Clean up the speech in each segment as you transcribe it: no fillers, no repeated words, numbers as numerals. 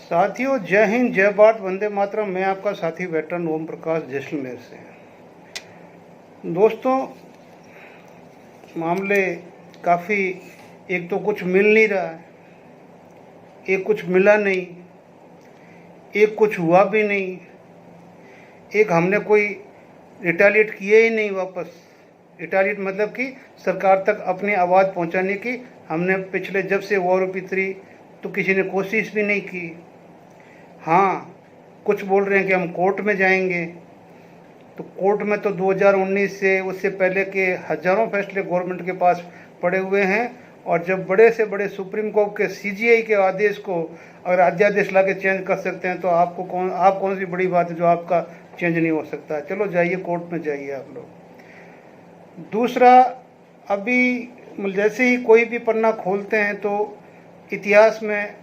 साथियों, जय हिंद, जय भारत, वंदे मातरम। मैं आपका साथी वेटरन ओम प्रकाश जैसलमेर से। दोस्तों, मामले काफ़ी, एक तो कुछ मिल नहीं रहा है, एक कुछ मिला नहीं, एक कुछ हुआ भी नहीं, एक हमने कोई रिटेलिएट किए ही नहीं वापस। रिटेलिएट मतलब कि सरकार तक अपनी आवाज़ पहुंचाने की हमने पिछले जब से वॉर उतरी तो किसी ने कोशिश भी नहीं की। हाँ, कुछ बोल रहे हैं कि हम कोर्ट में जाएंगे, तो कोर्ट में तो 2019 से उससे पहले के हजारों फैसले गवर्नमेंट के पास पड़े हुए हैं। और जब बड़े से बड़े सुप्रीम कोर्ट के सीजीआई के आदेश को अगर अध्यादेश ला के चेंज कर सकते हैं तो आप कौन सी बड़ी बात है जो आपका चेंज नहीं हो सकता। चलो जाइए, कोर्ट में जाइए आप लोग। दूसरा, अभी जैसे ही कोई भी पन्ना खोलते हैं तो इतिहास में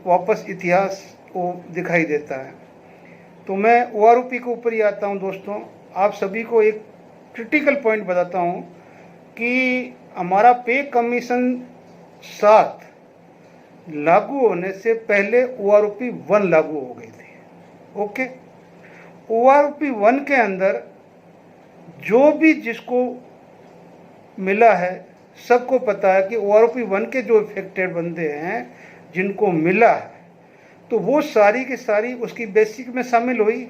वापस इतिहास वो दिखाई देता है। तो मैं ओआरओपी के ऊपर ही आता हूँ। दोस्तों, आप सभी को एक क्रिटिकल पॉइंट बताता हूँ कि हमारा पे कमीशन 7 लागू होने से पहले ओआरओपी 1 लागू हो गई थी। ओके, ओआरओपी 1 के अंदर जो भी जिसको मिला है सबको पता है कि ओआरओपी 1 के जो इफेक्टेड बंदे हैं जिनको मिला है तो वो सारी की सारी उसकी बेसिक में शामिल हुई।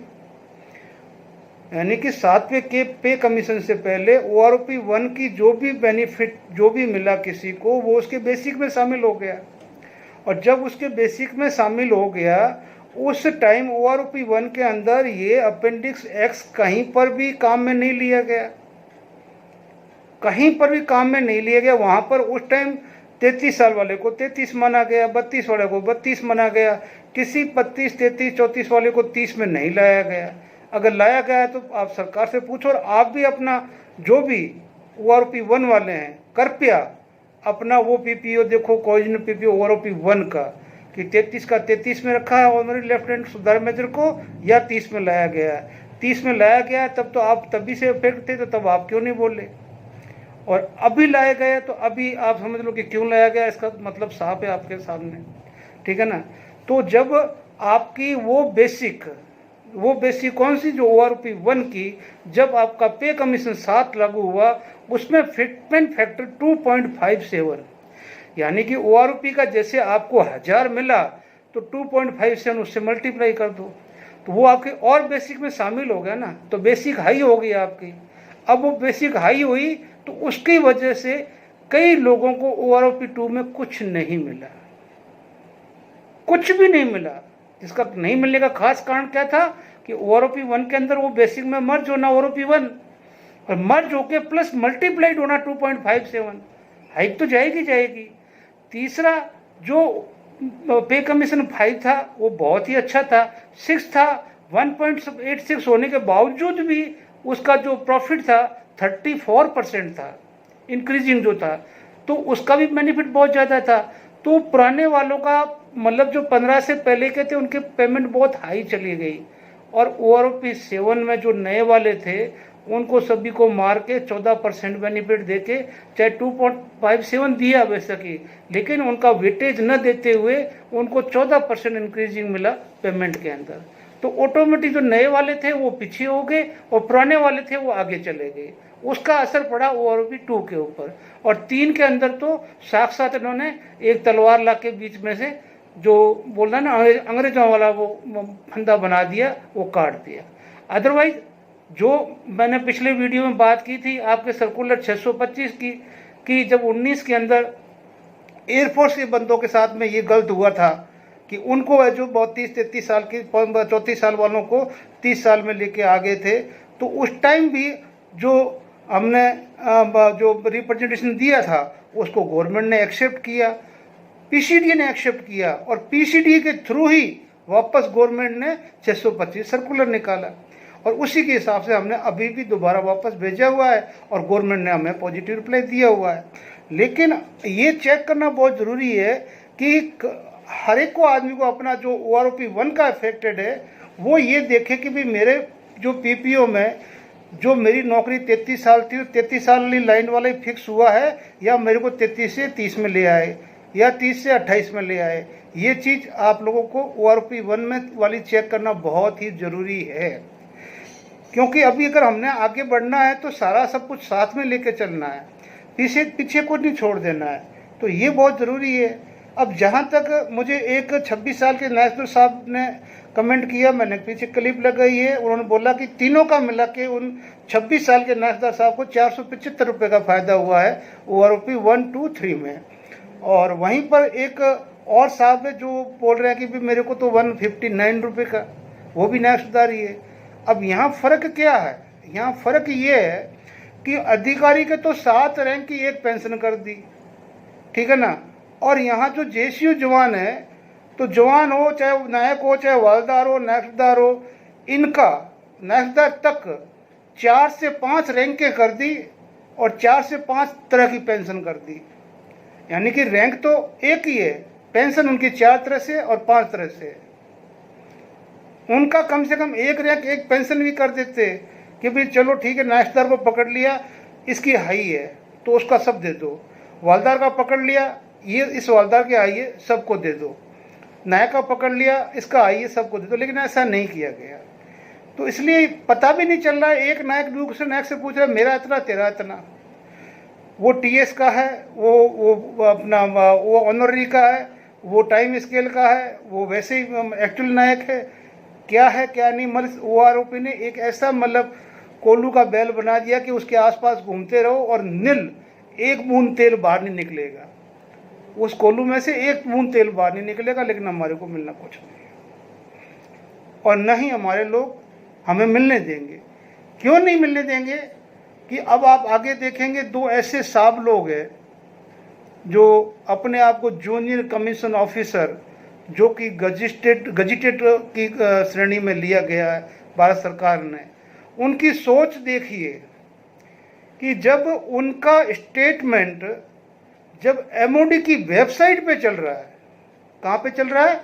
यानी कि 7वें के पे कमीशन से पहले ओआरओपी 1 की जो भी बेनिफिट जो भी मिला किसी को वो उसके बेसिक में शामिल हो गया। और जब उसके बेसिक में शामिल हो गया उस टाइम ओआरओपी 1 के अंदर ये अपेंडिक्स एक्स कहीं पर भी काम में नहीं लिया गया, कहीं पर भी काम में नहीं लिया गया। वहाँ पर उस टाइम 33 साल वाले को 33 माना गया, 32 वाले को 32 माना गया, किसी 32, 33, 34 वाले को 30 में नहीं लाया गया। अगर लाया गया है तो आप सरकार से पूछो और आप भी अपना जो भी ओआरओपी 1 वाले हैं कृपया अपना वो पीपीओ देखो, कोऑर्डिनेट पीपीओ ओआरओपी 1 का कि 33 का 33 में रखा है ऑनरी लेफ्टिनेंट सुधार मेजर को या 30 में लाया गया है। 30 में लाया गया तब तो आप तभी से इफेक्ट थे, तो तब आप क्यों नहीं बोले। और अभी लाया गया तो अभी आप समझ लो कि क्यों लाया गया, इसका मतलब साफ है आपके सामने, ठीक है ना। तो जब आपकी वो बेसिक कौन सी जो ओआरओपी 1 की जब आपका पे कमीशन 7 लागू हुआ उसमें फिटमेंट फैक्टर 2.57, यानी कि ओआरओपी का जैसे आपको 1000 मिला तो 2.57 उससे मल्टीप्लाई कर दो तो वो आपके और बेसिक में शामिल हो गया ना, तो बेसिक हाई हो गई आपकी। अब वो बेसिक हाई हुई तो उसकी वजह से कई लोगों को ओआरओपी 2 में कुछ नहीं मिला, कुछ भी नहीं मिला। इसका नहीं मिलने का खास कारण क्या था कि ओआरओपी 1 के अंदर वो बेसिक में मर्ज होना ओआरओपी 1 और मर्ज होके प्लस मल्टीप्लाइड होना 2.57, हाइक तो जाएगी। तीसरा, जो पे कमीशन 5 था वो बहुत ही अच्छा था। 6 था, 1.86 होने के बावजूद भी उसका जो प्रॉफिट था 34% था, इंक्रीजिंग जो था, तो उसका भी बेनिफिट बहुत ज़्यादा था। तो पुराने वालों का मतलब जो 15 से पहले के थे उनके पेमेंट बहुत हाई चली गई और ओआरओपी 7 में जो नए वाले थे उनको सभी को मार के 14% बेनिफिट देके, चाहे 2.57 दिया वैसा की, लेकिन उनका वेटेज न देते हुए उनको 14% इंक्रीजिंग मिला पेमेंट के अंदर। तो ऑटोमेटिक जो नए वाले थे वो पीछे हो गए और पुराने वाले थे वो आगे चले गए। उसका असर पड़ा ओआरओपी 2 के ऊपर। और 3 के अंदर तो साक्षात इन्होंने एक तलवार ला के बीच में से जो बोलना ना अंग्रेजों वाला वो फंदा बना दिया, वो काट दिया। अदरवाइज जो मैंने पिछले वीडियो में बात की थी आपके सर्कुलर 625 की कि जब 19 के अंदर एयरफोर्स के बंदों के साथ में ये गलत हुआ था कि उनको जो 32-33 साल की 34 साल वालों को 30 साल में लेके आ गए थे, तो उस टाइम भी जो हमने जो रिप्रेजेंटेशन दिया था उसको गवर्नमेंट ने एक्सेप्ट किया, पीसीडी ने एक्सेप्ट किया और पीसीडी के थ्रू ही वापस गवर्नमेंट ने 625 सर्कुलर निकाला और उसी के हिसाब से हमने अभी भी दोबारा वापस भेजा हुआ है और गवर्नमेंट ने हमें पॉजिटिव रिप्लाई दिया हुआ है। लेकिन ये चेक करना बहुत ज़रूरी है कि हर एक को आदमी को अपना जो ओआरओपी 1 का इफेक्टेड है वो ये देखे कि भी मेरे जो पीपीओ में जो मेरी नौकरी 33 साल थी 33 साल वाली लाइन वाला ही फिक्स हुआ है या मेरे को 33 से 30 में ले आए। या 30 से 28 में ले आए। ये चीज़ आप लोगों को ORP 1 में वाली चेक करना बहुत ही ज़रूरी है, क्योंकि अभी अगर हमने आगे बढ़ना है तो सारा सब कुछ साथ में लेके चलना है, पीछे पीछे कुछ नहीं छोड़ देना है, तो ये बहुत ज़रूरी है। अब जहाँ तक मुझे एक 26 साल के नेशनल साहब ने कमेंट किया, मैंने पीछे क्लिप लगाई है, उन्होंने बोला कि तीनों का मिला के उन 26 साल के नेशनल साहब को 475 रुपये का फ़ायदा हुआ है ORP 1, 2, 3 में। और वहीं पर एक और साहब है जो बोल रहे हैं कि भी मेरे को तो 159 रुपये का, वो भी नया सुधारी है। अब यहाँ फ़र्क क्या है? यहाँ फ़र्क ये है कि अधिकारी के तो 7 रैंक की एक पेंशन कर दी, ठीक है ना, और यहाँ जो JCU जवान है, तो जवान हो चाहे नायक हो चाहे हवलदार हो नायकदार हो, इनका नायकदार तक 4 से 5 रैंकें कर दी और 4 से 5 तरह की पेंशन कर दी। यानी कि रैंक तो एक ही है, पेंशन उनकी 4 तरह से और 5 तरह से। उनका कम से कम एक रैंक एक पेंशन भी कर देते कि भाई चलो ठीक है, नायकदार को पकड़ लिया, इसकी हाई है तो उसका सब दे दो, हवलदार का पकड़ लिया, ये इस हवलदार की हाई है सबको दे दो, नायक का पकड़ लिया, इसका हाई है सबको दे दो। लेकिन ऐसा नहीं किया गया, तो इसलिए पता भी नहीं चल रहा है। एक नायक दूसरे नायक से पूछ रहा है मेरा इतना तेरा इतना, वो TS का है, वो अपना वो ऑनररी का है, वो टाइम स्केल का है, वो वैसे ही एक्चुअल नायक है, क्या है क्या नहीं। मतलब ORP ने एक ऐसा मतलब कोल्लू का बैल बना दिया कि उसके आसपास घूमते रहो और नील एक बूंद तेल बाहर नहीं निकलेगा, उस कोल्लू में से एक बूंद तेल बाहर नहीं निकलेगा, लेकिन हमारे को मिलना कुछ नहीं है और न ही हमारे लोग हमें मिलने देंगे। क्यों नहीं मिलने देंगे कि अब आप आगे देखेंगे 2 ऐसे साहब लोग हैं जो अपने आप को जूनियर कमीशन ऑफिसर, जो कि गजिटेड की श्रेणी में लिया गया है भारत सरकार ने, उनकी सोच देखिए कि जब उनका स्टेटमेंट जब MOD की वेबसाइट पे चल रहा है, कहाँ पे चल रहा है?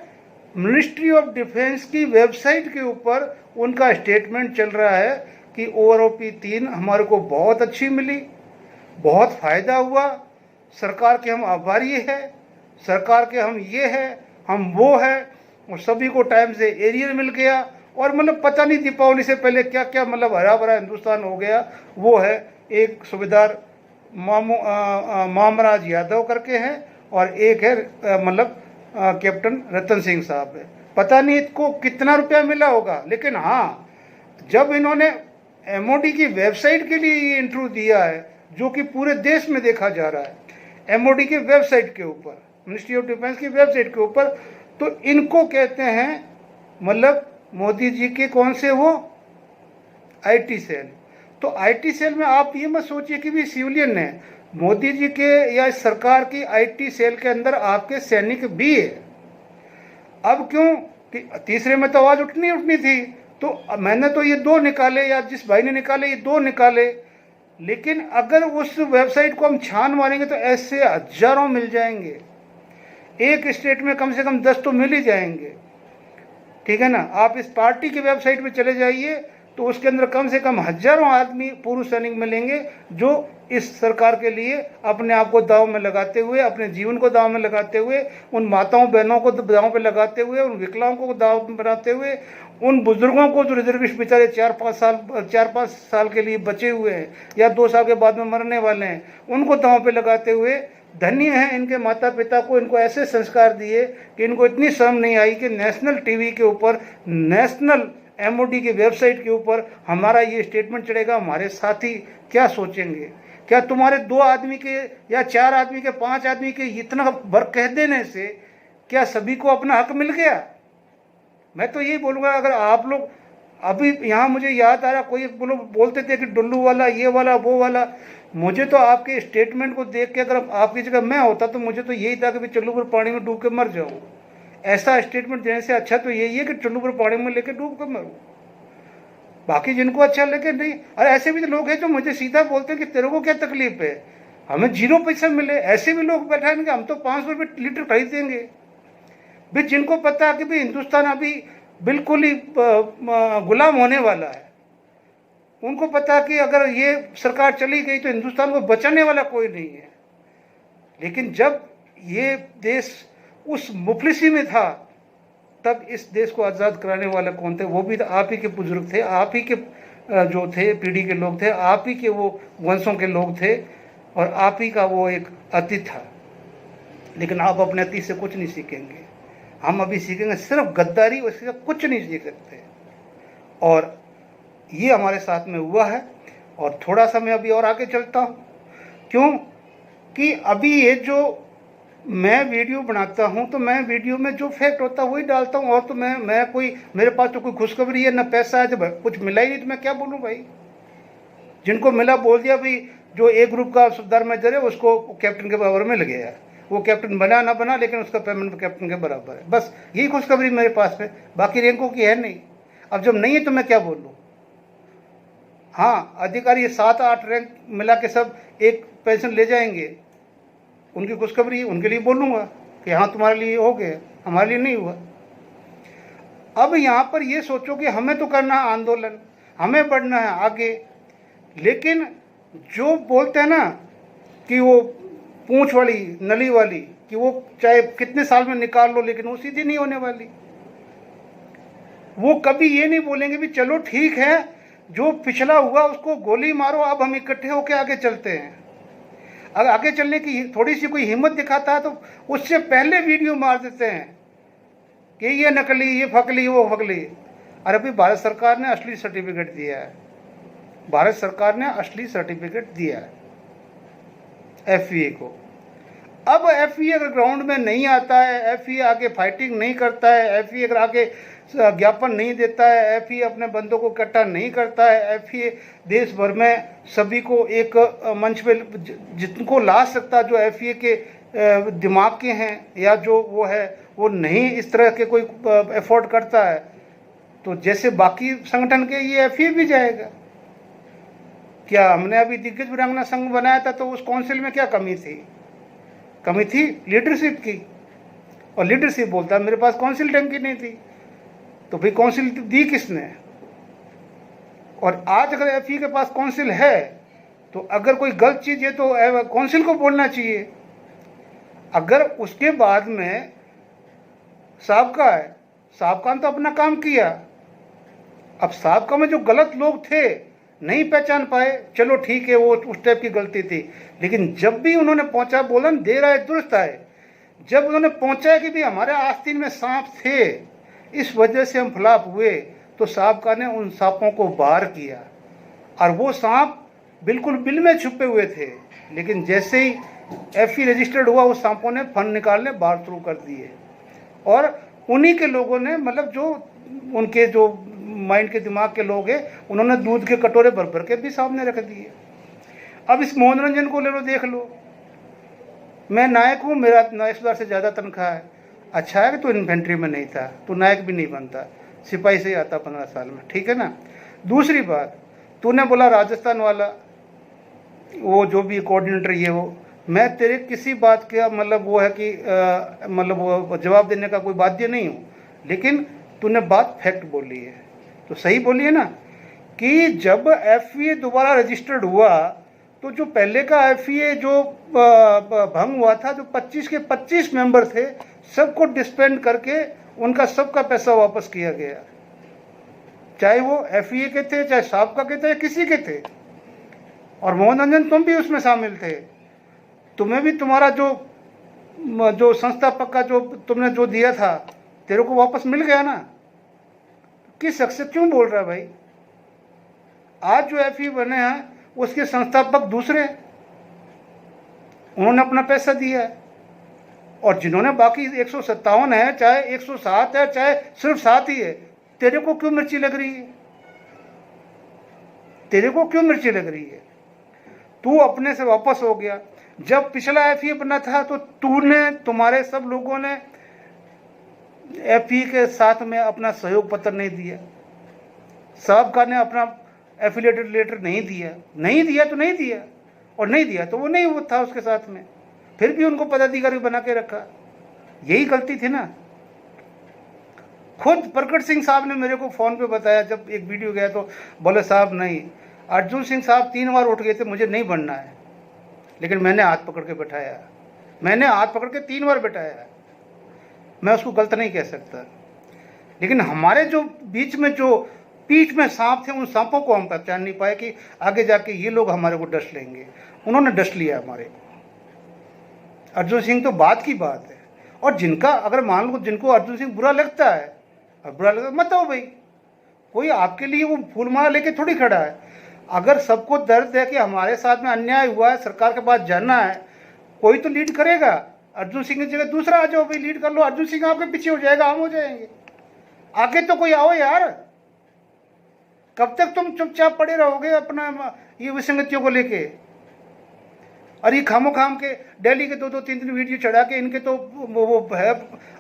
मिनिस्ट्री ऑफ डिफेंस की वेबसाइट के ऊपर उनका स्टेटमेंट चल रहा है कि ORP 3 हमारे को बहुत अच्छी मिली, बहुत फ़ायदा हुआ, सरकार के हम आभारी है, सरकार के हम ये है हम वो है, और सभी को टाइम से एरियर मिल गया, और मतलब पता नहीं दीपावली से पहले क्या क्या मतलब हरा भरा हिंदुस्तान हो गया। वो है एक सूबेदार मामराज यादव करके हैं और एक है मतलब कैप्टन रतन सिंह साहब है। पता नहीं इसको कितना रुपया मिला होगा, लेकिन हाँ जब इन्होंने MOD की वेबसाइट के लिए ये इंटरव्यू दिया है, जो कि पूरे देश में देखा जा रहा है MOD की वेबसाइट के ऊपर, मिनिस्ट्री ऑफ डिफेंस की वेबसाइट के ऊपर, तो इनको कहते हैं मतलब मोदी जी के कौन से वो IT सेल। तो IT सेल में आप ये मत सोचिए कि भी सिविलियन है, मोदी जी के या सरकार की IT सेल के अंदर आपके सैनिक भी है। अब क्यों कि तीसरे में तो आवाज़ उठनी थी, तो मैंने तो ये 2 निकाले, या जिस भाई ने निकाले ये 2 निकाले, लेकिन अगर उस वेबसाइट को हम छान मारेंगे तो ऐसे हजारों मिल जाएंगे, एक स्टेट में कम से कम 10 तो मिल ही जाएंगे, ठीक है ना। आप इस पार्टी की वेबसाइट पे चले जाइए तो उसके अंदर कम से कम हजारों आदमी पूर्व सैनिक मिलेंगे जो इस सरकार के लिए अपने आप को दांव में लगाते हुए, अपने जीवन को दांव में लगाते हुए, उन माताओं बहनों को दांव पे लगाते हुए, उन विकलांगों को दांव में बनाते हुए, उन बुजुर्गों को जो रिजर्विस्ट बेचारे 4-5 साल के लिए बचे हुए हैं या 2 साल के बाद में मरने वाले हैं, उनको दांव पे लगाते हुए, धन्य हैं इनके माता पिता को इनको ऐसे संस्कार दिए कि इनको इतनी शर्म नहीं आई कि नेशनल टीवी के ऊपर, नेशनल MOD की वेबसाइट के ऊपर हमारा ये स्टेटमेंट चढ़ेगा। हमारे साथी क्या सोचेंगे? क्या तुम्हारे 2 आदमी के या 4 आदमी के 5 आदमी के इतना वर्क कह देने से क्या सभी को अपना हक मिल गया? मैं तो यही बोलूँगा, अगर आप लोग अभी यहाँ, मुझे याद आ रहा कोई बोलते थे कि डुल्लू वाला ये वाला वो वाला, मुझे तो आपके स्टेटमेंट को देख के अगर आपकी जगह मैं होता तो मुझे तो यही था कि चुल्लू पर पानी में डूब के मर जाऊँ। ऐसा स्टेटमेंट देने से अच्छा तो यही है कि चुल्लू पर पानी में लेके डूब कर मरूँ। बाकी जिनको अच्छा लगे नहीं, और ऐसे भी तो लोग हैं जो मुझे सीधा बोलते हैं कि तेरे को क्या तकलीफ है, हमें 0 पैसा मिले, ऐसे भी लोग बैठाएंगे हम तो 500 रुपये लीटर खरीदेंगे भी, जिनको पता है कि भाई हिंदुस्तान अभी बिल्कुल ही गुलाम होने वाला है। उनको पता कि अगर ये सरकार चली गई तो हिंदुस्तान को बचाने वाला कोई नहीं है। लेकिन जब ये देश उस मुफलिसी में था, तब इस देश को आज़ाद कराने वाले कौन थे? वो भी आप ही के बुजुर्ग थे, आप ही के जो थे पीढ़ी के लोग थे, आप ही के वो वंशों के लोग थे, और आप ही का वो एक अतीत था। लेकिन आप अपने अतीत से कुछ नहीं सीखेंगे। हम अभी सीखेंगे सिर्फ गद्दारी, उससे कुछ नहीं सीख सकते। और ये हमारे साथ में हुआ है। और थोड़ा सा मैं अभी और आगे चलता हूँ, क्यों कि अभी ये जो मैं वीडियो बनाता हूँ, तो मैं वीडियो में जो फैक्ट होता है वही डालता हूँ। और तो मैं कोई, मेरे पास तो कोई खुशखबरी है, ना पैसा है, जब कुछ मिला ही नहीं तो मैं क्या बोलूँ भाई। जिनको मिला बोल दिया भाई, जो ए ग्रुप का सुबेदार मेजर है उसको कैप्टन के बराबर में लगे है, वो कैप्टन बना ना बना, लेकिन उसका पेमेंट कैप्टन के बराबर है। बस यही खुशखबरी मेरे पास है, बाकी रैंकों की है नहीं। अब जब नहीं है तो मैं क्या बोलूँ। हाँ, अधिकारी 7-8 रैंक मिला के सब एक पेंशन ले जाएंगे, उनकी खुशखबरी, उनके लिए बोलूँगा कि हाँ तुम्हारे लिए हो गया, हमारे लिए नहीं हुआ। अब यहाँ पर ये सोचो कि हमें तो करना है आंदोलन, हमें बढ़ना है आगे, लेकिन जो बोलते हैं ना कि वो पूंछ वाली नली वाली, कि वो चाहे कितने साल में निकाल लो लेकिन वो सीधी नहीं होने वाली। वो कभी ये नहीं बोलेंगे भी चलो ठीक है, जो पिछला हुआ उसको गोली मारो, अब हम इकट्ठे होकर आगे चलते हैं। अगर आगे चलने की थोड़ी सी कोई हिम्मत दिखाता है तो उससे पहले वीडियो मार देते हैं कि ये नकली, ये फकली, वो फकली। अरे भाई, भारत सरकार ने असली सर्टिफिकेट दिया है, भारत सरकार ने असली सर्टिफिकेट दिया है एफईए को। अब एफईए अगर ग्राउंड में नहीं आता है, एफईए आगे फाइटिंग नहीं करता है, एफईए अगर आगे ज्ञापन नहीं देता है, एफईए अपने बंदों को इकट्ठा नहीं करता है, एफईए देश भर में सभी को एक मंच पे जिनको ला सकता, जो एफईए के दिमाग के हैं या जो वो है, वो नहीं इस तरह के कोई एफोर्ड करता है, तो जैसे बाकी संगठन के ये एफईए भी जाएगा। क्या हमने अभी दिग्गज वीरांगना संघ बनाया था, तो उस काउंसिल में क्या कमी थी? कमी थी लीडरशिप की, और लीडरशिप बोलता है मेरे पास काउंसिल ढंग की नहीं थी, तो भाई काउंसिल दी किसने? और आज अगर एफई के पास काउंसिल है, तो अगर कोई गलत चीज़ है तो काउंसिल को बोलना चाहिए। अगर उसके बाद में साहबका है, साहबका ने तो अपना काम किया, अब साहबका में जो गलत लोग थे नहीं पहचान पाए, चलो ठीक है, वो उस टाइप की गलती थी। लेकिन जब भी उन्होंने पहुंचा, बोला देर आए दुरुस्त आए, जब उन्होंने पहुंचा कि भी हमारे आस्तीन में सांप थे, इस वजह से हम फ्लॉप हुए, तो साहबका ने उन सांपों को बाहर किया। और वो सांप बिल्कुल बिल में छुपे हुए थे, लेकिन जैसे ही एफई रजिस्टर्ड हुआ, उस सांपों ने फंड निकालने बाहर शुरू कर दिए। और उन्हीं के लोगों ने, मतलब जो उनके जो माइंड के दिमाग के लोग हैं, उन्होंने दूध के कटोरे भर भर के भी सामने रख दिए। अब इस मोहन रंजन को ले लो, देख लो, मैं नायक हूँ, मेरा 9,000 से ज़्यादा तनख्वाह है। अच्छा है कि तू इन्फेंट्री में नहीं था, तू नायक भी नहीं बनता, सिपाही से ही आता 15 साल में, ठीक है ना। दूसरी बात, तूने बोला राजस्थान वाला वो जो भी कोऑर्डिनेटर ये वो, मैं तेरे किसी बात का मतलब वो है कि मतलब वो जवाब देने का कोई बाध्य नहीं हूँ, लेकिन तूने बात फैक्ट बोली है, तो सही बोली है ना, कि जब एफईए दोबारा रजिस्टर्ड हुआ, तो जो पहले का एफईए जो भंग हुआ था, जो 25 के 25 मेंबर थे, सबको डिस्पेंड करके उनका सबका पैसा वापस किया गया, चाहे वो एफईए के थे, चाहे साहबका के थे, किसी के थे। और मोहन रंजन, तुम भी उसमें शामिल थे, तुम्हें भी तुम्हारा जो संस्थापक का जो तुमने जो दिया था, तेरे को वापस मिल गया ना। किस हक से क्यों बोल रहा है भाई? आज जो एफई बने हैं उसके संस्थापक दूसरे, उन्होंने अपना पैसा दिया है, और जिन्होंने बाकी 157 है, चाहे 107 है, चाहे सिर्फ 7 ही है, तेरे को क्यों मिर्ची लग रही है? तेरे को क्यों मिर्ची लग रही है? तू अपने से वापस हो गया। जब पिछला एफई बना था, तो तूने, तुम्हारे सब लोगों ने एफई के साथ में अपना सहयोग पत्र नहीं दिया, साहबका ने अपना एफिलिएटेड लेटर नहीं दिया, नहीं दिया तो नहीं दिया, और नहीं दिया तो वो नहीं वो था उसके साथ में, फिर भी उनको पदाधिकारी बना के रखा। यही गलती थी ना। खुद प्रकट सिंह साहब ने मेरे को फ़ोन पे बताया, जब एक वीडियो गया तो बोले साहब नहीं, अर्जुन सिंह साहब 3 बार उठ गए थे, मुझे नहीं बनना है, लेकिन मैंने हाथ पकड़ के बैठाया मैंने हाथ पकड़ के 3 बार बिठाया है, मैं उसको गलत नहीं कह सकता। लेकिन हमारे जो बीच में जो पीठ में सांप थे, उन सांपों को हम पहचान नहीं पाए कि आगे जाके ये लोग हमारे को डस लेंगे। उन्होंने डस लिया हमारे को। अर्जुन सिंह तो बात की बात है। और जिनका अगर मान लो जिनको अर्जुन सिंह बुरा लगता है, और बुरा लगता है मत आओ भाई, कोई आपके लिए वो फूलमाला लेके थोड़ी खड़ा है। अगर सबको दर्द है कि हमारे साथ में अन्याय हुआ है, सरकार के पास जाना है, कोई तो लीड करेगा। अर्जुन सिंह की जगह दूसरा आ जाओ भाई, लीड कर लो। अर्जुन सिंह आपके पीछे हो जाएगा, हम हो जाएंगे। आगे तो कोई आओ यार। कब तक तुम चुपचाप पड़े रहोगे अपना ये विसंगतियों को लेके? और ये खामो खाम के डेली के 2-2 3-3 वीडियो चढ़ा के इनके तो वो है,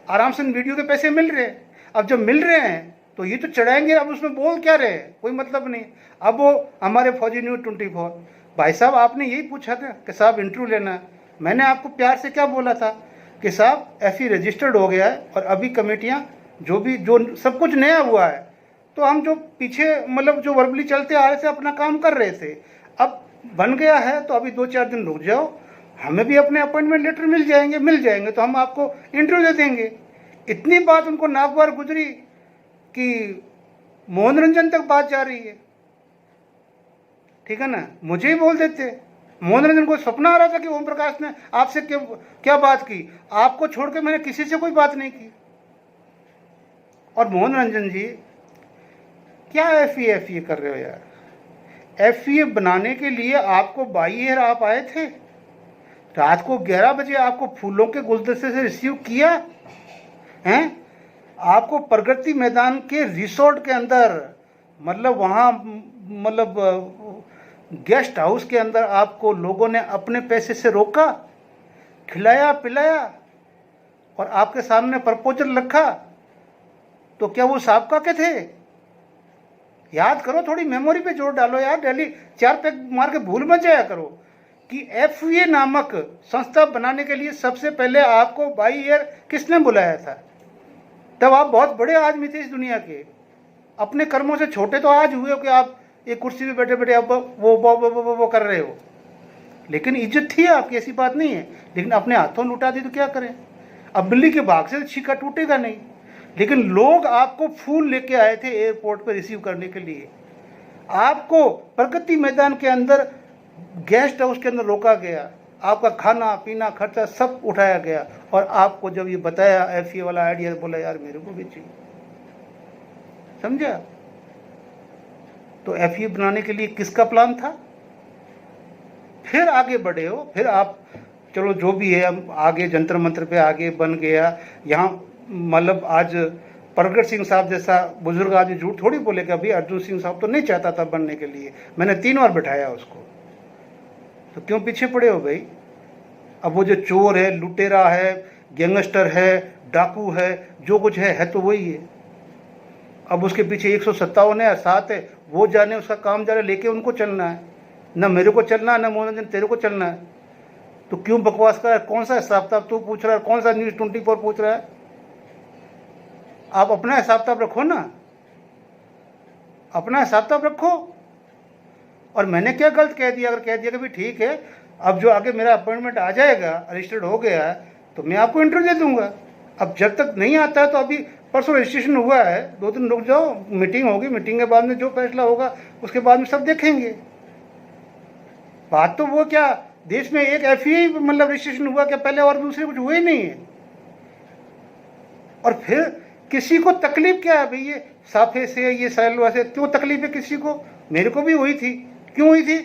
आराम से वीडियो के पैसे मिल रहे हैं। अब जब मिल रहे हैं तो ये तो चढ़ाएंगे, अब उसमें बोल क्या रहे हैं, कोई मतलब नहीं। अब वो हमारे फौजी न्यूज़ 24, भाई साहब आपने यही पूछा था कि साहब इंटरव्यू लेना है। मैंने आपको प्यार से क्या बोला था कि साहब FE रजिस्टर्ड हो गया है और अभी कमेटियाँ जो सब कुछ नया हुआ है, तो हम जो पीछे मतलब जो वर्बली चलते आ रहे थे अपना काम कर रहे थे, अब बन गया है तो अभी 2-4 दिन रुक जाओ, हमें भी अपने अपॉइंटमेंट लेटर मिल जाएंगे तो हम आपको इंटरव्यू दे देंगे। इतनी बात उनको नागवार गुजरी कि मोहन रंजन तक बात जा रही है, ठीक है ना। मुझे ही बोल देते। मोहन रंजन को सपना आ रहा था कि ओम प्रकाश ने आपसे क्या बात की। आपको छोड़ के मैंने किसी से कोई बात नहीं की। और मोहन रंजन जी क्या FE कर रहे हो यार? FE बनाने के लिए आपको 22 आप आए थे, रात को 11 बजे आपको फूलों के गुलदस्ते से रिसीव किया हैं। आपको प्रगति मैदान के रिसोर्ट के अंदर, मतलब वहाँ मतलब गेस्ट हाउस के अंदर आपको लोगों ने अपने पैसे से रोका, खिलाया पिलाया और आपके सामने प्रपोजल रखा। तो क्या वो साबका के थे? याद करो, थोड़ी मेमोरी पे जोर डालो यार। डेली 4 पैक मार के भूल मत जाया करो कि FE नामक संस्था बनाने के लिए सबसे पहले आपको 22 किसने बुलाया था? तब आप बहुत बड़े आदमी थे इस दुनिया के। अपने कर्मों से छोटे तो आज हुए हो कि आप एक कुर्सी पे बैठे बैठे अब वो कर रहे हो, लेकिन इज्जत थी आपकी, ऐसी बात नहीं है। लेकिन अपने हाथों लुटा दी तो क्या करें? अब बिल्ली के भाग से छिका टूटेगा नहीं। लेकिन लोग आपको फूल लेके आए थे एयरपोर्ट पर रिसीव करने के लिए। आपको प्रगति मैदान के अंदर गेस्ट हाउस के अंदर रोका गया, आपका खाना पीना खर्चा सब उठाया गया। और आपको जब ये बताया FE वाला आइडिया, बोला यार मेरे को भी चाहिए, समझा? तो FE बनाने के लिए किसका प्लान था? फिर आगे बढ़े हो, फिर आप चलो जो भी है, हम आगे जंतर मंत्र पे आगे बन गया। यहाँ मतलब आज प्रगट सिंह साहब जैसा बुजुर्ग आदमी झूठ थोड़ी बोलेगा। अभी अर्जुन सिंह साहब तो नहीं चाहता था बनने के लिए, मैंने 3 बार बिठाया उसको। तो क्यों पीछे पड़े हो भाई? अब वो जो चोर है, लुटेरा है, गैंगस्टर है, डाकू है, जो कुछ है तो वही है। अब उसके पीछे 157 है, 7 है, वो जाने, उसका काम जाने, लेके उनको चलना है। ना मेरे को चलना है, ना मोहन तेरे को चलना है। तो क्यों बकवास कर रहा है? कौन सा हिसाब किताब तू पूछ रहा है? कौन सा न्यूज़ 24 पूछ रहा है? आप अपना हिसाब किताब रखो ना, अपना हिसाब किताब रखो। और मैंने क्या गलत कह दिया? अगर कह दिया कि भाई ठीक है, अब जो आगे मेरा अपॉइंटमेंट आ जाएगा, रजिस्टर्ड हो गया है, तो मैं आपको इंटरव्यू दे दूंगा। अब जब तक नहीं आता है तो अभी परसों रजिस्ट्रेशन हुआ है, 2 दिन रुक जाओ, मीटिंग होगी, मीटिंग के बाद में जो फैसला होगा उसके बाद में सब देखेंगे। बात तो वो क्या देश में एक FE मतलब रजिस्ट्रेशन हुआ क्या पहले? और दूसरे कुछ हुए नहीं है। और फिर किसी को तकलीफ क्या है भाई? ये साफे से, ये सैलवा से क्यों तकलीफ है किसी को? मेरे को भी हुई थी। क्यों हुई थी?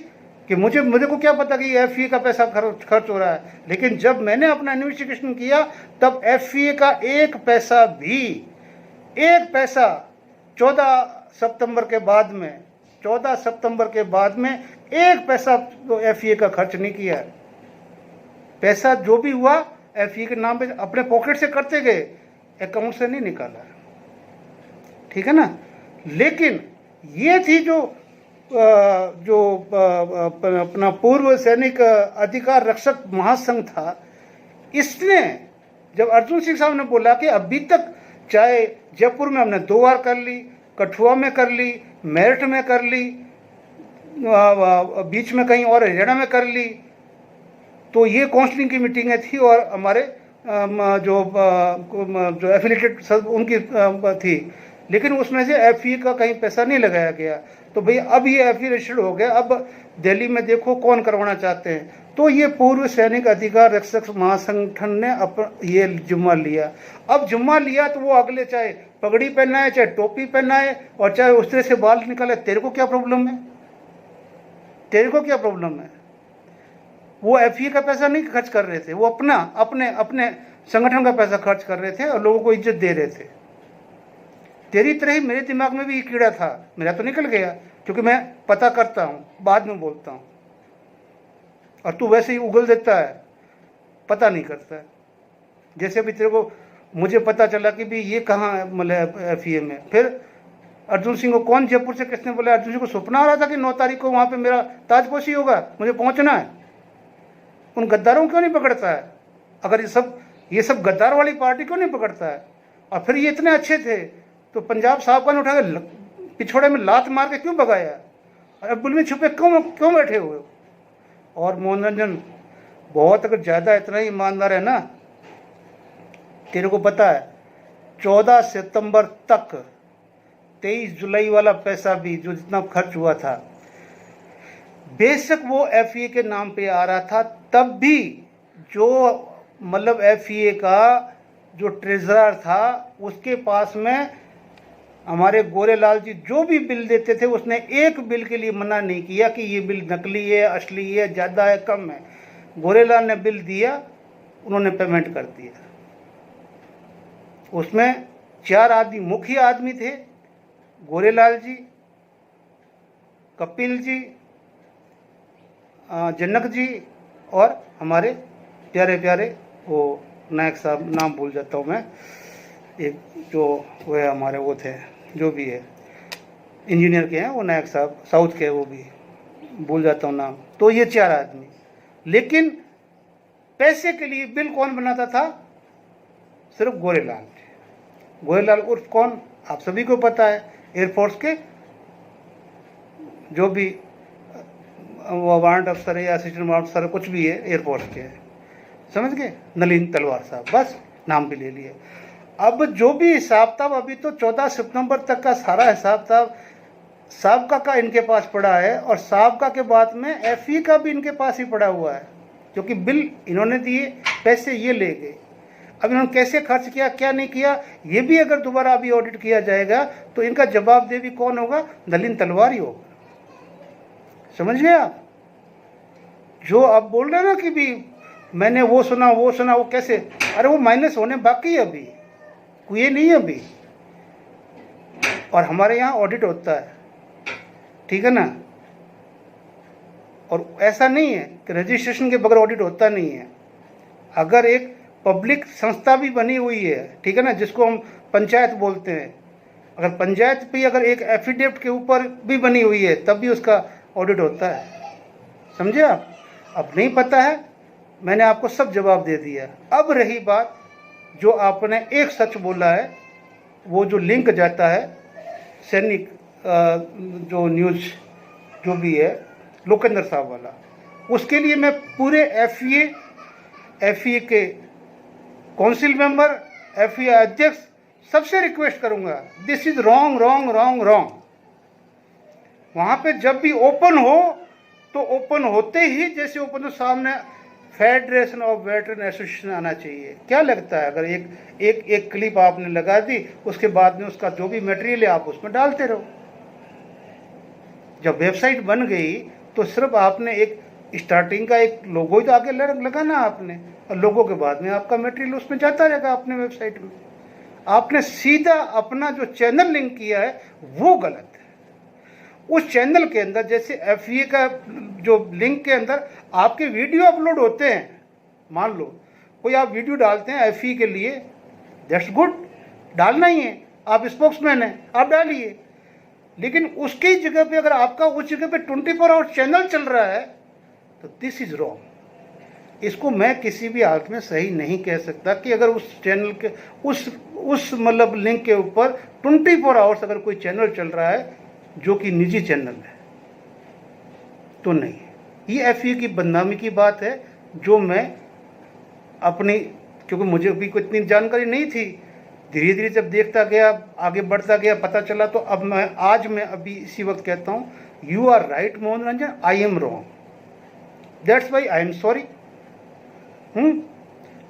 कि मुझे को क्या पता कि ये FE का पैसा खर्च हो रहा है। लेकिन जब मैंने अपना इन्वेस्टिगेशन किया तब FE का एक पैसा 14 सितंबर के बाद में 14 सितंबर के बाद में एक पैसा तो FE का खर्च नहीं किया। पैसा जो भी हुआ FE के नाम पे अपने पॉकेट से करते गए, अकाउंट से नहीं निकाला, ठीक है ना। लेकिन ये थी जो अपना पूर्व सैनिक अधिकार रक्षक महासंघ था, इसने जब अर्जुन सिंह साहब ने बोला कि अभी तक चाहे जयपुर में हमने 2 बार कर ली, कठुआ में कर ली, मेरठ में कर ली, बीच में कहीं और हरियाणा में कर ली, तो ये काउंसलिंग की मीटिंगें थी और हमारे जो एफिलेटेड सब उनकी थी, लेकिन उसमें से FE का कहीं पैसा नहीं लगाया गया। तो भाई अब ये FE रजिस्टर्ड हो गया, अब दिल्ली में देखो कौन करवाना चाहते हैं। तो ये पूर्व सैनिक अधिकार रक्षक महासंगठन ने ये जुम्मा लिया। अब जुम्मा लिया तो वो अगले चाहे पगड़ी पहनाए, चाहे टोपी पहनाए, और चाहे उस तरह से बाल निकाले, तेरे को क्या प्रॉब्लम है? तेरे को क्या प्रॉब्लम है? वो FE का पैसा नहीं खर्च कर रहे थे, वो अपने संगठन का पैसा खर्च कर रहे थे और लोगों को इज्जत दे रहे थे। तेरी तरह ही मेरे दिमाग में भी ये कीड़ा था, मेरा तो निकल गया क्योंकि मैं पता करता हूँ, बाद में बोलता हूँ, और तू वैसे ही उगल देता है, पता नहीं करता है। जैसे अभी तेरे को मुझे पता चला कि भी ये कहाँ है, मतलब FE में। फिर अर्जुन सिंह को कौन जयपुर से किसने बोला? अर्जुन सिंह को सपना आ रहा था कि 9 तारीख को वहाँ पे मेरा ताजपोशी होगा, मुझे पहुँचना है। उन गद्दारों क्यों नहीं पकड़ता है? अगर ये सब गद्दार वाली पार्टी क्यों नहीं पकड़ता है? और फिर ये इतने अच्छे थे तो पंजाब साहब का उठा के पिछोड़े में लात मार के क्यों भगाया? और अब बुल में छुपे क्यों बैठे हुए? और मनोरंजन बहुत अगर ज़्यादा इतना ही ईमानदार है ना, तेरे को पता है 14 सितंबर तक 23 जुलाई वाला पैसा भी जो जितना खर्च हुआ था, बेशक वो FE के नाम पे आ रहा था, तब भी जो मतलब FE का जो ट्रेजरर था उसके पास में हमारे गोरेलाल जी जो भी बिल देते थे, उसने एक बिल के लिए मना नहीं किया कि ये बिल नकली है, असली है, ज़्यादा है, कम है। गोरेलाल ने बिल दिया, उन्होंने पेमेंट कर दिया। उसमें 4 आदमी मुख्य आदमी थे, गोरेलाल जी, कपिल जी, जनक जी और हमारे प्यारे प्यारे वो नायक साहब, नाम भूल जाता हूँ मैं, एक जो वो है हमारे वो थे, जो भी है इंजीनियर के हैं वो नायक साहब, साउथ के, वो भी भूल जाता हूँ नाम। तो ये 4 आदमी, लेकिन पैसे के लिए बिल कौन बनाता था? सिर्फ गोरेलाल। गोरेलाल उर्फ कौन? आप सभी को पता है, एयरफोर्स के जो भी वारंट अफसर है या असिस्टेंट वारंट अफसर, कुछ भी है, एयरफोर्स के, समझ गए? नलिन तलवार साहब, बस नाम भी ले लिए। अब जो भी हिसाब किताब, अभी तो 14 सितंबर तक का सारा हिसाब किताब साबका का इनके पास पड़ा है, और साबका के बाद में FE का भी इनके पास ही पड़ा हुआ है, क्योंकि बिल इन्होंने दिए, पैसे ये ले गए। अब इन्होंने कैसे खर्च किया, क्या नहीं किया, ये भी अगर दोबारा अभी ऑडिट किया जाएगा तो इनका जवाबदेह भी कौन होगा? नलिन तलवार ही होगा। समझ गए आप? जो आप बोल रहे हैं ना कि भी मैंने वो सुना, वो कैसे? अरे वो माइनस होने बाकी है, अभी कोई नहीं है अभी। और हमारे यहाँ ऑडिट होता है, ठीक है ना? और ऐसा नहीं है कि रजिस्ट्रेशन के बगैर ऑडिट होता नहीं है। अगर एक पब्लिक संस्था भी बनी हुई है, ठीक है ना, जिसको हम पंचायत बोलते हैं, अगर पंचायत भी अगर एक एफिडेविट के ऊपर भी बनी हुई है, तब भी उसका ऑडिट होता है। समझे आप? अब नहीं पता है, मैंने आपको सब जवाब दे दिया। अब रही बात जो आपने एक सच बोला है, वो जो लिंक जाता है सैनिक जो न्यूज़ जो भी है लोकेंद्र साहब वाला, उसके लिए मैं पूरे FE के काउंसिल मेंबर, FE अध्यक्ष सबसे रिक्वेस्ट करूंगा, this is wrong wrong wrong wrong. वहाँ पे जब भी ओपन हो तो ओपन होते ही जैसे ओपन तो सामने फेडरेशन ऑफ वेटरन एसोसिएशन आना चाहिए। क्या लगता है अगर एक क्लिप आपने लगा दी, उसके बाद में उसका जो भी मटेरियल है आप उसमें डालते रहो। जब वेबसाइट बन गई तो सिर्फ आपने एक स्टार्टिंग का एक लोगो ही तो आगे लगाना आपने, और लोगो के बाद में आपका मटेरियल उसमें जाता रहेगा अपने वेबसाइट में। आपने सीधा अपना जो चैनल लिंक किया है वो गलत है। उस चैनल के अंदर जैसे FE का जो लिंक के अंदर आपके वीडियो अपलोड होते हैं, मान लो कोई आप वीडियो डालते हैं FE के लिए, दैट्स गुड, डालना ही है, आप स्पोक्समैन हैं, आप डालिए। लेकिन उसकी जगह पे अगर आपका उस जगह पे 24 आवर चैनल चल रहा है तो दिस इज रॉन्ग। इसको मैं किसी भी हालत में सही नहीं कह सकता कि अगर उस चैनल के उस मतलब लिंक के ऊपर 24 आवर्स अगर कोई चैनल चल रहा है जो कि निजी चैनल है तो नहीं। ये FE की बदनामी की बात है, जो मैं अपनी, क्योंकि मुझे भी कोई इतनी जानकारी नहीं थी, धीरे धीरे जब देखता गया, आगे बढ़ता गया, पता चला, तो अब मैं अभी इसी वक्त कहता हूँ, you are right Mohan Ranjan, I am wrong, that's why I am sorry.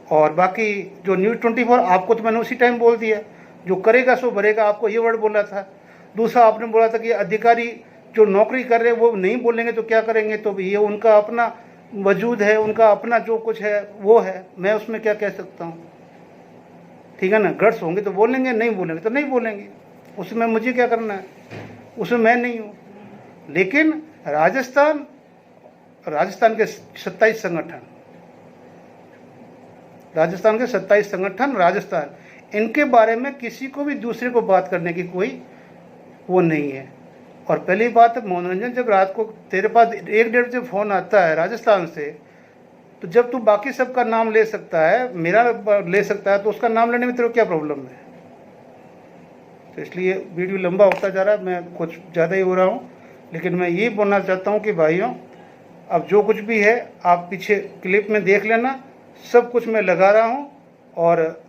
और बाकी जो न्यूज़ 24, आपको तो मैंने उसी टाइम बोल दिया, जो करेगा सो भरेगा, आपको ये वर्ड बोला था। दूसरा आपने बोला था कि अधिकारी जो नौकरी कर रहे हैं वो नहीं बोलेंगे तो क्या करेंगे, तो ये उनका अपना वजूद है, उनका अपना जो कुछ है वो है, मैं उसमें क्या कह सकता हूँ, ठीक है ना। गट्स होंगे तो बोलेंगे, नहीं बोलेंगे तो नहीं बोलेंगे, उसमें मुझे क्या करना है, उसमें मैं नहीं हूँ। लेकिन राजस्थान के 27 संगठन, राजस्थान के 27 संगठन, राजस्थान, इनके बारे में किसी को भी दूसरे को बात करने की कोई वो नहीं है। और पहली बात, मनोरंजन, जब रात को तेरे पास 1-1:30 बजे फ़ोन आता है राजस्थान से, तो जब तू बाकी सबका नाम ले सकता है, मेरा ले सकता है, तो उसका नाम लेने में तेरे को क्या प्रॉब्लम है। तो इसलिए वीडियो लंबा होता जा रहा है, मैं कुछ ज़्यादा ही हो रहा हूँ, लेकिन मैं ये बोलना चाहता हूँ कि भाइयों, अब जो कुछ भी है आप पीछे क्लिप में देख लेना, सब कुछ मैं लगा रहा हूँ। और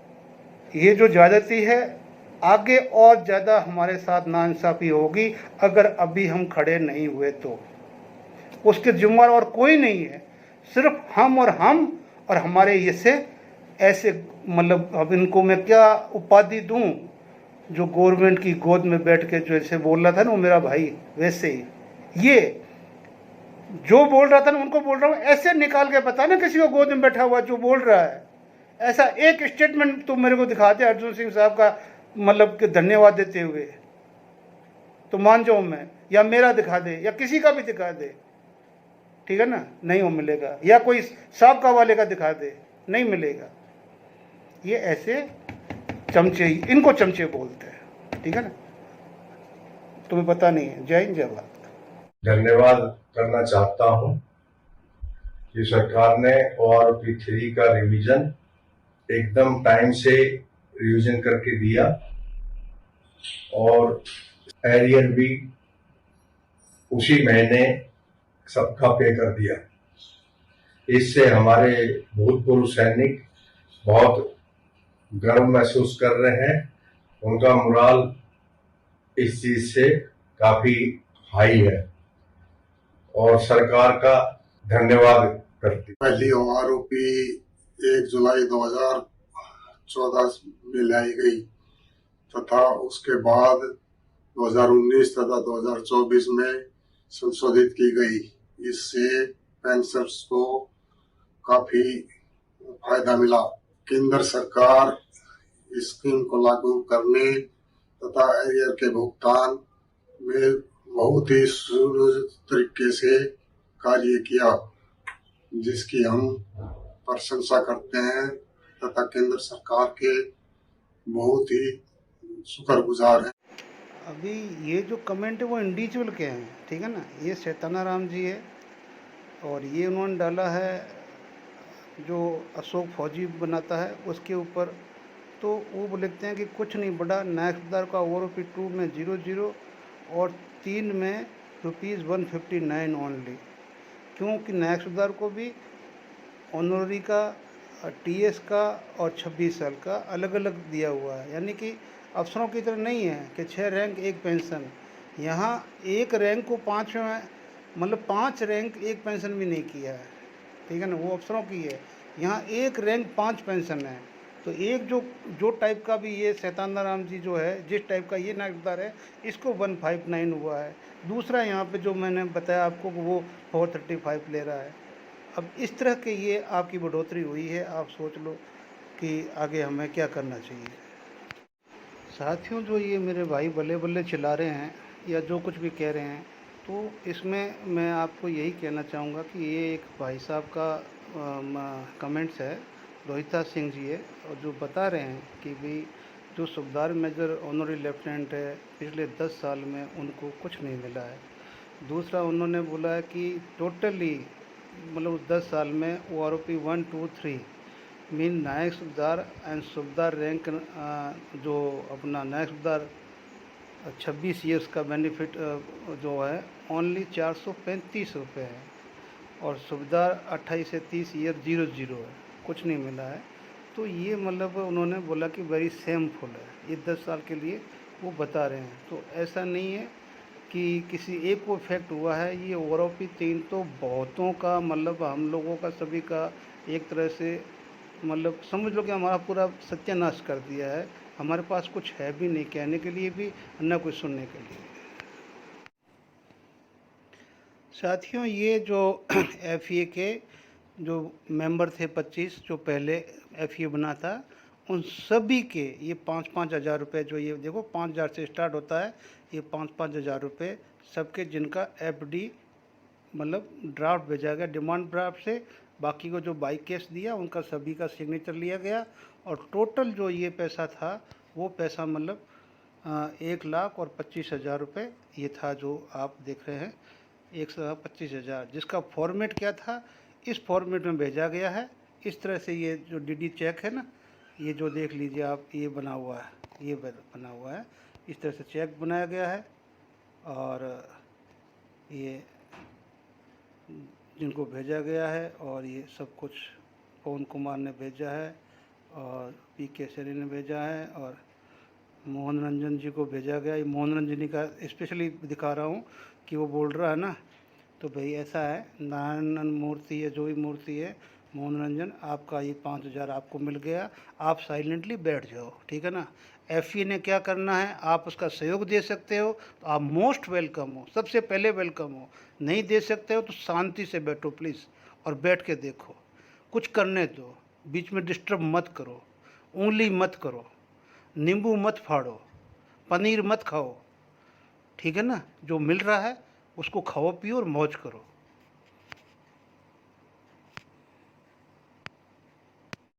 ये जो ज़्यादती है, आगे और ज़्यादा हमारे साथ नाइंसाफ़ी होगी अगर अभी हम खड़े नहीं हुए तो। उसके जिम्मेदार और कोई नहीं है, सिर्फ हम और हमारे ये से ऐसे, मतलब अब इनको मैं क्या उपाधि दूं, जो गवर्नमेंट की गोद में बैठ के जो ऐसे बोल रहा था ना वो मेरा भाई, वैसे ही ये जो बोल रहा था ना उनको बोल रहा हूँ, ऐसे निकाल के बता ना किसी को गोद में बैठा हुआ जो बोल रहा है, ऐसा एक स्टेटमेंट तो मेरे को दिखाते अर्जुन सिंह साहब का, मतलब कि धन्यवाद देते हुए, तो मान जाऊँ मैं, या मेरा दिखा दे या किसी का भी दिखा दे, ठीक है ना, नहीं वो मिलेगा। या कोई साहब वाले का दिखा दे, नहीं मिलेगा। ये ऐसे चमचे, इनको चमचे बोलते हैं, ठीक है ना, तुम्हें पता नहीं है। जय हिंद, जय भारत। धन्यवाद करना चाहता हूं कि सरकार ने ORP 3 का रिवीजन एकदम टाइम से रिवीजन करके दिया, और एरियर भी उसी महीने सबका पे कर दिया। इससे हमारे भूतपूर्व सैनिक बहुत गर्व महसूस कर रहे हैं, उनका मोराल इस चीज से काफी हाई है, और सरकार का धन्यवाद करती। पहली ORP 1 जुलाई 2014 में लाई गई तथा उसके बाद 2019 तथा 2024 में संशोधित की गई। इससे पेंशनर्स को काफी फायदा मिला। केंद्र सरकार इस स्कीम को लागू करने तथा एरियर के भुगतान में बहुत ही सुनियोजित तरीके से कार्य किया, जिसकी हम प्रशंसा करते हैं तथा केंद्र सरकार के बहुत ही शुक्रगुजार हैं। अभी ये जो कमेंट है वो इंडिविजुअल के हैं, ठीक है ना। ये शैतानाराम जी है, और ये उन्होंने डाला है जो अशोक फौजी बनाता है उसके ऊपर। तो वो लिखते हैं कि कुछ नहीं बढ़ा, नायकदार का ORP 2 में 00 और 3 में ₹159 ओनली, क्योंकि नायकदार को भी ऑनरी का, TS का और 26 साल का अलग अलग दिया हुआ है। यानी कि अफसरों की तरह नहीं है कि 6 रैंक 1 पेंशन। यहाँ 1 रैंक को 5 में, मतलब 5 रैंक 1 पेंशन भी नहीं किया है, ठीक है ना, वो अफसरों की है। यहाँ 1 रैंक 5 पेंशन है। तो एक जो टाइप का भी ये शैतानाराम जी जो है, जिस टाइप का ये नायकदार है, इसको 159 हुआ है। दूसरा यहाँ पे जो मैंने बताया आपको वो 435 ले रहा है। अब इस तरह के ये आपकी बढ़ोतरी हुई है, आप सोच लो कि आगे हमें क्या करना चाहिए। साथियों, जो ये मेरे भाई बल्ले बल्ले चिल्ला रहे हैं या जो कुछ भी कह रहे हैं, तो इसमें मैं आपको यही कहना चाहूँगा कि ये एक भाई साहब का कमेंट्स है, रोहिता सिंह जी है, और जो बता रहे हैं कि भाई जो सूबेदार मेजर ऑनरी लेफ्टिनेंट है, पिछले 10 साल में उनको कुछ नहीं मिला है। दूसरा उन्होंने बोला है कि टोटली, मतलब 10 साल में ORP 1, 2, 3 मीन नायक सूबेदार एंड सूबेदार रैंक, जो अपना नायक सूबेदार 26 ईयर्स का बेनिफिट जो है ओनली 435 रुपये है। और सुबेदार 28 से 30 ईयर 00 है, कुछ नहीं मिला है। तो ये मतलब उन्होंने बोला कि वेरी शेमफुल है, ये 10 साल के लिए वो बता रहे हैं। तो ऐसा नहीं है कि किसी एक को इफेक्ट हुआ है, ये ओआरओपी 3 तो बहुतों का मतलब हम लोगों का सभी का एक तरह से मतलब समझ लो कि हमारा पूरा सत्यानाश कर दिया है। हमारे पास कुछ है भी नहीं कहने के लिए भी, न कुछ सुनने के लिए। साथियों, ये जो एफए के जो मेंबर थे 25 जो पहले एफए बना था, उन सभी के ये 5-5 हज़ार रुपये, जो ये देखो 5,000 से स्टार्ट होता है, ये 5-5 हज़ार रुपये सबके जिनका एफडी मतलब ड्राफ्ट भेजा गया डिमांड ड्राफ्ट से, बाकी को जो बाई केस दिया उनका सभी का सिग्नेचर लिया गया। और टोटल जो ये पैसा था वो पैसा मतलब 1,25,000 रुपये ये था जो आप देख रहे हैं, 1,25,000, जिसका फॉर्मेट क्या था, इस फॉर्मेट में भेजा गया है। इस तरह से ये जो डीडी चेक है ना, ये जो देख लीजिए आप, ये बना हुआ है, ये बना हुआ है, इस तरह से चेक बनाया गया है। और ये जिनको भेजा गया है, और ये सब कुछ पवन कुमार ने भेजा है, और पीके सैनी ने भेजा है, और मोहन रंजन जी को भेजा गया। ये मोहन रंजन जी का स्पेशली दिखा रहा हूँ कि वो बोल रहा है ना, तो भाई ऐसा है, नारायण मूर्ति है, जो भी मूर्ति है, मोहन रंजन, आपका ये 5,000 आपको मिल गया, आप साइलेंटली बैठ जाओ, ठीक है ना। एफई ने क्या करना है, आप उसका सहयोग दे सकते हो तो आप मोस्ट वेलकम हो, सबसे पहले वेलकम हो। नहीं दे सकते हो तो शांति से बैठो प्लीज़, और बैठ के देखो, कुछ करने दो, बीच में डिस्टर्ब मत करो, उंगली मत करो, नींबू मत फाड़ो, पनीर मत खाओ, ठीक है ना। जो मिल रहा है उसको खाओ पियो और मौज करो।